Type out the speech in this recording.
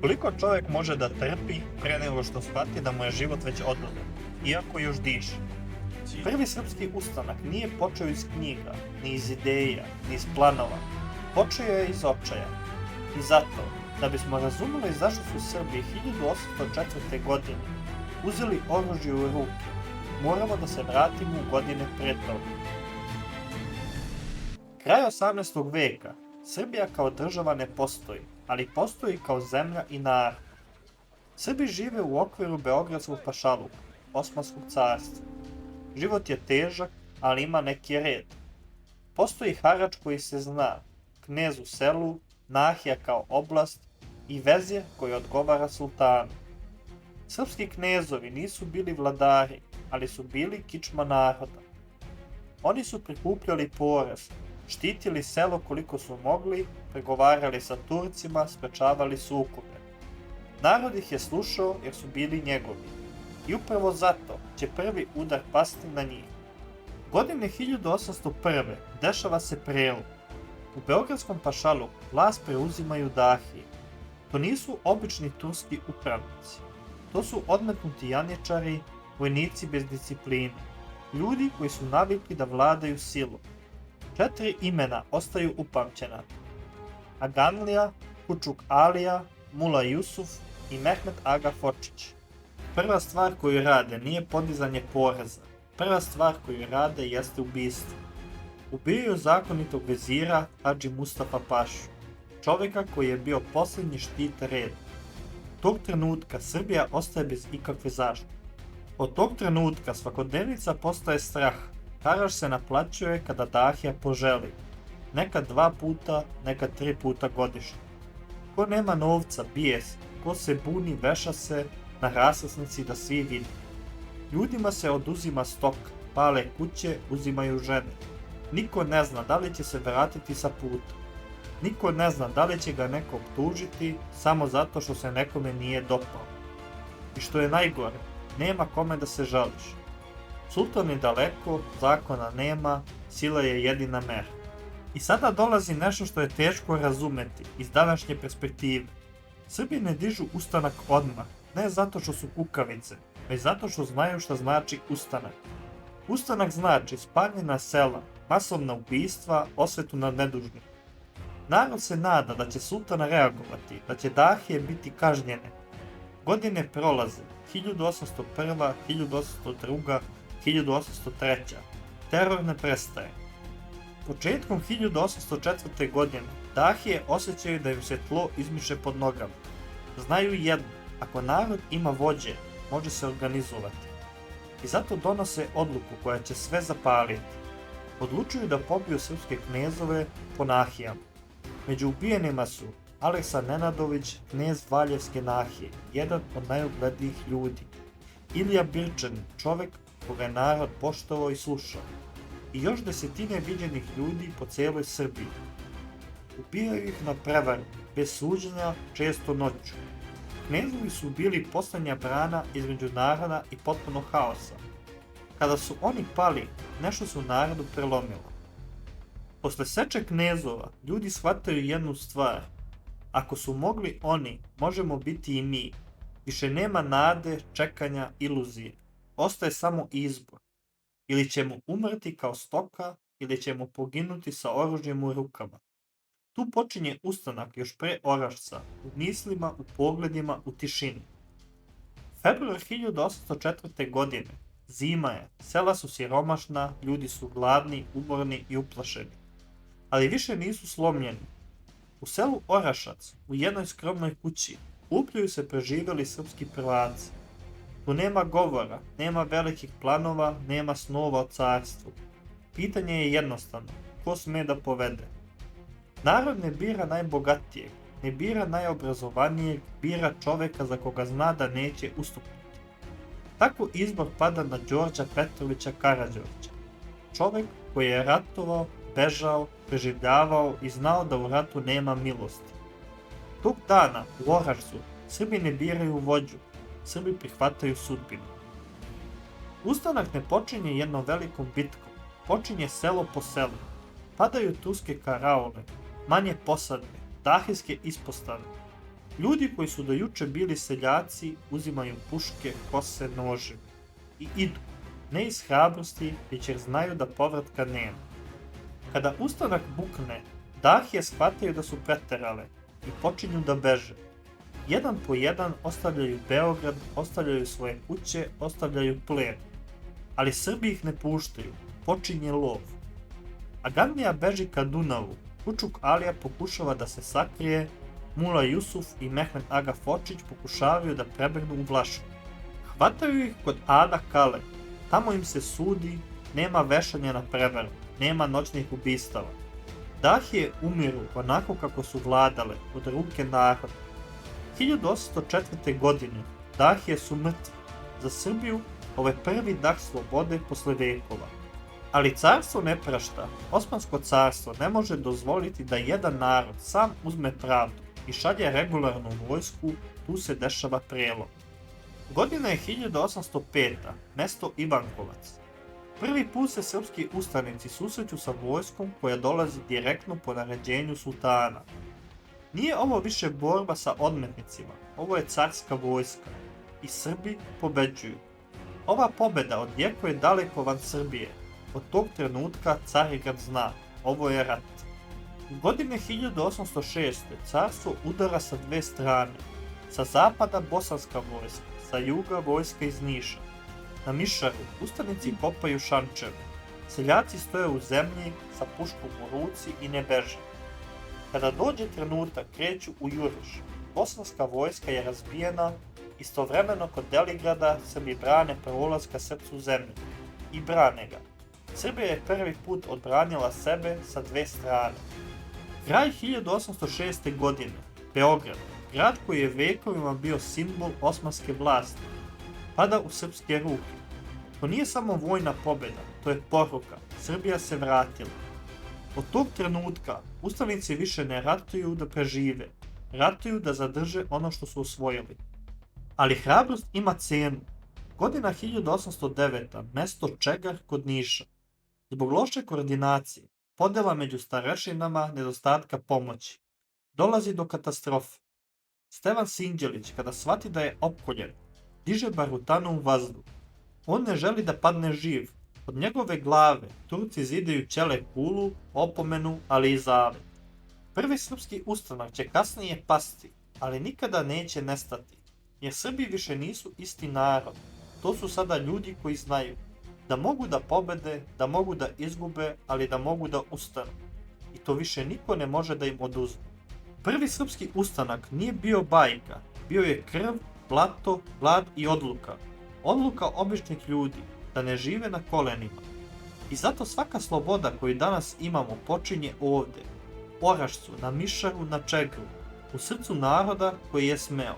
Koliko čovjek može da trpi pre nego što shvati da mu je život već oduzet, iako još diše? Prvi srpski ustanak nije počeo iz knjiga, ni iz ideja, ni iz planova. Počeo je iz očaja. I zato, da bismo razumeli zašto su Srbi 1804. godine uzeli oružje u ruke, moramo da se vratimo u godine pre toga. Kraj 18. veka, Srbija kao država ne postoji, ali postoji kao zemlja i narod. Srbi žive u okviru Beogradskog pašaluka, Osmanskog carstva. Život je težak, ali ima neki red. Postoji harač koji se zna, knez u selu, nahija kao oblast i vezir koji odgovara sultanu. Srpski knezovi nisu bili vladari, ali su bili kičma naroda. Oni su prikupljali porez, štitili selo koliko su mogli, pregovarali sa Turcima, sprečavali sukobe. Narod ih je slušao jer su bili njegovi. I upravo zato će prvi udar pasti na njih. Godine 1801. dešava se prelom. U Beogradskom pašaluku vlast preuzimaju dahije. To nisu obični turski upravnici. To su odmetnuti janječari, vojnici bez discipline. Ljudi koji su navikli da vladaju silom. 4 imena ostaju upamćena. Aganlija, Kučuk Alija, Mula Jusuf i Mehmet Aga Fočić. Prva stvar koju rade nije podizanje poreza. Prva stvar koju rade jeste ubistvo. Ubijaju zakonitog vezira Hadži Mustafa Pašu, čovjeka koji je bio posljednji štit reda. Tog trenutka Srbija ostaje bez ikakve zaštite. Od tog trenutka svakodnevnica postaje strah. Harač se naplaćuje kada dahija poželi. Nekad 2 puta, nekad 3 puta godišnje. Ko nema novca, bije se. Ko se buni, veša se na raskrsnici da svi vidi. Ljudima se oduzima stoka, pale kuće, uzimaju žene. Niko ne zna da li će se vratiti sa puta. Niko ne zna da li će ga neko optužiti samo zato što se nekome nije dopao. I što je najgore, nema kome da se žališ. Sultan je daleko, zakona nema, sila je jedina mera. I sada dolazi nešto što je teško razumeti iz današnje perspektive. Srbi ne dižu ustanak odmah, ne zato što su kukavice, već zato što znaju šta znači ustanak. Ustanak znači spaljena sela, masovna ubistva, osvetu nad nedužnim. Narod se nada da će sultan reagovati, da će dahije biti kažnjene. Godine prolaze, 1801, 1802, 1803. Teror ne prestaje. Početkom 1804. godine dahije osjećaju da im se tlo izmiče pod nogama. Znaju jedno, ako narod ima vođe, može se organizovati. I zato donose odluku koja će sve zapaliti. Odlučuju da pobiju srpske knezove po nahijama. Među ubijenima su Aleksa Nenadović, knez Valjevske nahije, jedan od najuglednijih ljudi. Ilija Birčanin, čovjek koga je narod poštovao i slušao. I još desetine viđenih ljudi po cijeloj Srbiji. Ubijaju ih na prevaru, bez suđenja, često noću. Knezovi su bili poslednja brana između naroda i potpunog haosa. Kada su oni pali, nešto su narodu prelomilo. Posle seče knezova, ljudi shvataju jednu stvar. Ako su mogli oni, možemo biti i mi. Više nema nade, čekanja, iluzije. Ostaje samo izbor. Ili ćemo umrti kao stoka, ili ćemo poginuti sa oružjem u rukama. Tu počinje ustanak još pre Orašca, u mislima, u pogledima, u tišini. Februar 1804. godine, zima je, sela su siromašna, ljudi su gladni, umorni i uplašeni. Ali više nisu slomljeni. U selu Orašac, u jednoj skromnoj kući, upljaju se preživjeli srpski prvaci. Tu nema govora, nema velikih planova, nema snova o carstvu. Pitanje je jednostavno, ko sme da povede? Narod ne bira najbogatijeg, ne bira najobrazovanijeg, bira čoveka za koga zna da neće ustupiti. Tako izbor pada na Đorđa Petrovića Karađorđa. Čovek koji je ratovao, bežao, preživljavao i znao da u ratu nema milosti. Tog dana u Orašcu Srbi ne biraju vođu, Srbi prihvataju sudbinu. Ustanak ne počinje jednom velikom bitkom, počinje selo po selu. Padaju turske karaule, manje posade, dahijske ispostave. Ljudi koji su do juče bili seljaci uzimaju puške, kose, nože i idu, ne iz hrabrosti, već jer znaju da povratka nema. Kada ustanak bukne, dahije shvataju da su preterale i počinju da beže. Jedan po jedan ostavljaju Beograd, ostavljaju svoje kuće, ostavljaju plen. Ali Srbi ih ne puštaju, počinje lov. Agandija beži ka Dunavu, Kučuk Alija pokušava da se sakrije, Mula Jusuf i Mehmed Aga Fočić pokušavaju da prebegnu u Vlašku. Hvataju ih kod Ada Kale, tamo im se sudi, nema vešanja na prevaru, nema noćnih ubistava. Dahije umiru onako kako su vladale, od ruke naroda. 1804. godine Dahije su mrtvi. Za Srbiju ovo je prvi dah slobode posle vekova. Ali carstvo ne prašta. Osmansko carstvo ne može dozvoliti da jedan narod sam uzme pravdu i šalje regularnu vojsku, tu se dešava prelom. Godina je 1805. Mesto Ivankovac. Prvi put se srpski ustanici susreću sa vojskom koja dolazi direktno po naređenju sultana. Nije ovo više borba sa odmetnicima, ovo je carska vojska i Srbi pobeđuju. Ova pobeda odjekuje daleko van Srbije. Od tog trenutka Carigrad zna, ovo je rat. U godine 1806. carstvo udara sa dve strane. Sa zapada bosanska vojska, sa juga vojska iz Niša. Na Mišaru ustanici kopaju šančeve. Seljaci stoje u zemlji sa puškom u ruci i ne beže. Kada dođe trenutak, kreću u juriš. Bosanska vojska je razbijena, istovremeno kod Deligrada Srbi brane prolaz ka srcu zemlje. I brane ga. Srbija je prvi put odbranila sebe sa dve strane. Kraj 1806. godine, Beograd, grad koji je vekovima bio simbol osmanske vlasti, pada u srpske ruke. To nije samo vojna pobjeda, to je poruka, Srbija se vratila. Od tog trenutka ustanici više ne ratuju da prežive, ratuju da zadrže ono što su osvojili. Ali hrabrost ima cenu. Godina 1809. Mesto Čegar kod Niša. Zbog loše koordinacije, podela među starešinama, nedostatka pomoći, dolazi do katastrofe. Stevan Sinđelić, kada shvati da je opkoljen, diže barutanu u vazduh. On ne želi da padne živ. Od njegove glave Turci zidaju ćele kulu, opomenu, ali i zavet. Prvi srpski ustanak će kasnije pasti, ali nikada neće nestati, jer Srbi više nisu isti narod. To su sada ljudi koji znaju da mogu da pobede, da mogu da izgube, ali da mogu da ustanu. I to više niko ne može da im oduzme. Prvi srpski ustanak nije bio bajka, bio je krv, blato, glad i odluka. Odluka običnih ljudi, da ne žive na kolenima. I zato svaka sloboda koju danas imamo počinje ovde, u Orašcu, na Mišaru, na Čegru, u srcu naroda koji je smeo.